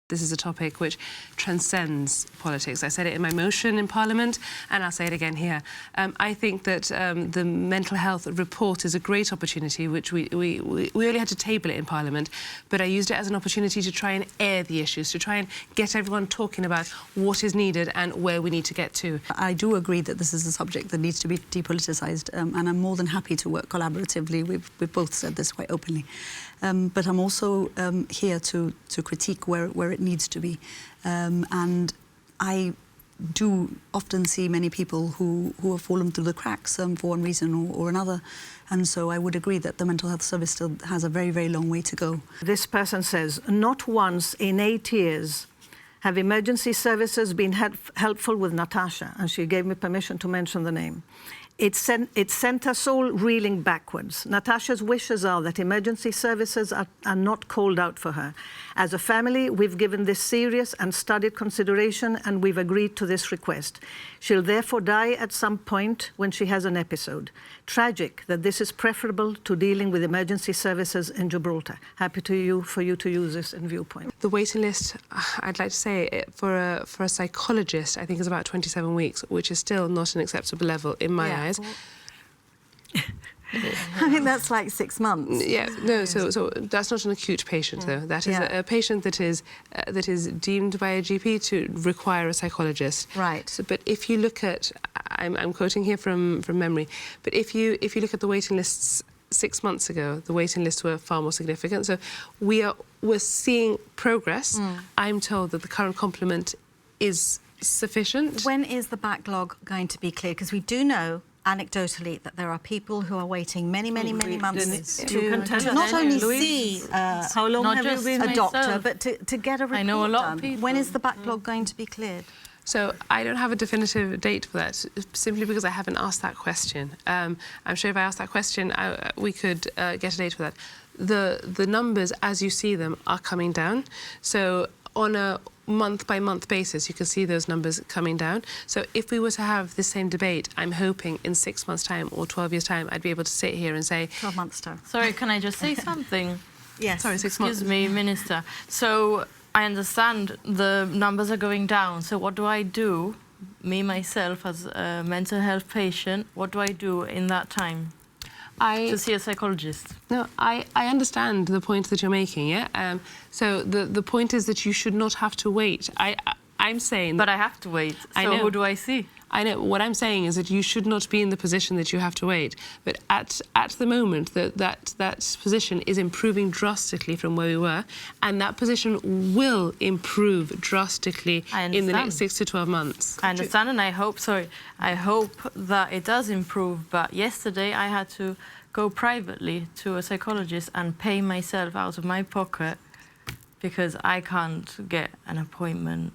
This is a topic which transcends politics. I said it in my motion in Parliament, and I'll say it again here. I think that the mental health report is a great opportunity, which we only had to table it in Parliament, but I used it as an opportunity to try and air the issues, to try and get everyone talking about what is needed and where we need to get to. I do agree that this is a subject that needs to be depoliticised, and I'm more than happy to work collaboratively. We've both said this quite openly. But I'm also here to critique where it needs to be. And I do often see many people who have fallen through the cracks for one reason or another. And so I would agree that the mental health service still has a very, very long way to go. This person says, not once in 8 years have emergency services been helpful with Natasha, and she gave me permission to mention the name. It sent us all reeling backwards. Natasha's wishes are that emergency services are not called out for her. As a family, we've given this serious and studied consideration, and we've agreed to this request. She'll therefore die at some point when she has an episode. Tragic that this is preferable to dealing with emergency services in Gibraltar. Happy for you to use this in Viewpoint. The waiting list, I'd like to say, for a psychologist, I think is about 27 weeks, which is still not an acceptable level in my eyes. I think that's like 6 months. Yeah, no. So that's not an acute patient, though. That is a patient that is deemed by a GP to require a psychologist. Right. So, but if you look at, I'm quoting here from memory, but if you look at the waiting lists 6 months ago, the waiting lists were far more significant. So we're seeing progress. I'm told that the current complement is sufficient. When is the backlog going to be cleared? Because we do know anecdotally that there are people who are waiting many months to not only see how long have you been a doctor, but to get a report I know a lot done. of people. When is the backlog going to be cleared? So I don't have a definitive date for that, simply because I haven't asked that question. I'm sure if I asked that question, we could get a date for that. The numbers, as you see them, are coming down. So on a month-by-month basis, you can see those numbers coming down. So if we were to have this same debate, I'm hoping in 6 months' time or 12 years' time, I'd be able to sit here and say... 12 months' time. Sorry, can I just say something? Yes. Sorry, 6 months. Excuse me, Minister. So I understand the numbers are going down. So what do I do, me, myself, as a mental health patient, what do I do in that time? To see a psychologist. No, I understand the point that you're making, yeah? So the point is that you should not have to wait. I'm saying... But I have to wait, so I know. who do I see? I know. What I'm saying is that you should not be in the position that you have to wait. But at the moment, that position is improving drastically from where we were, and that position will improve drastically in the next 6 to 12 months. I understand, and I hope that it does improve. But yesterday I had to go privately to a psychologist and pay myself out of my pocket because I can't get an appointment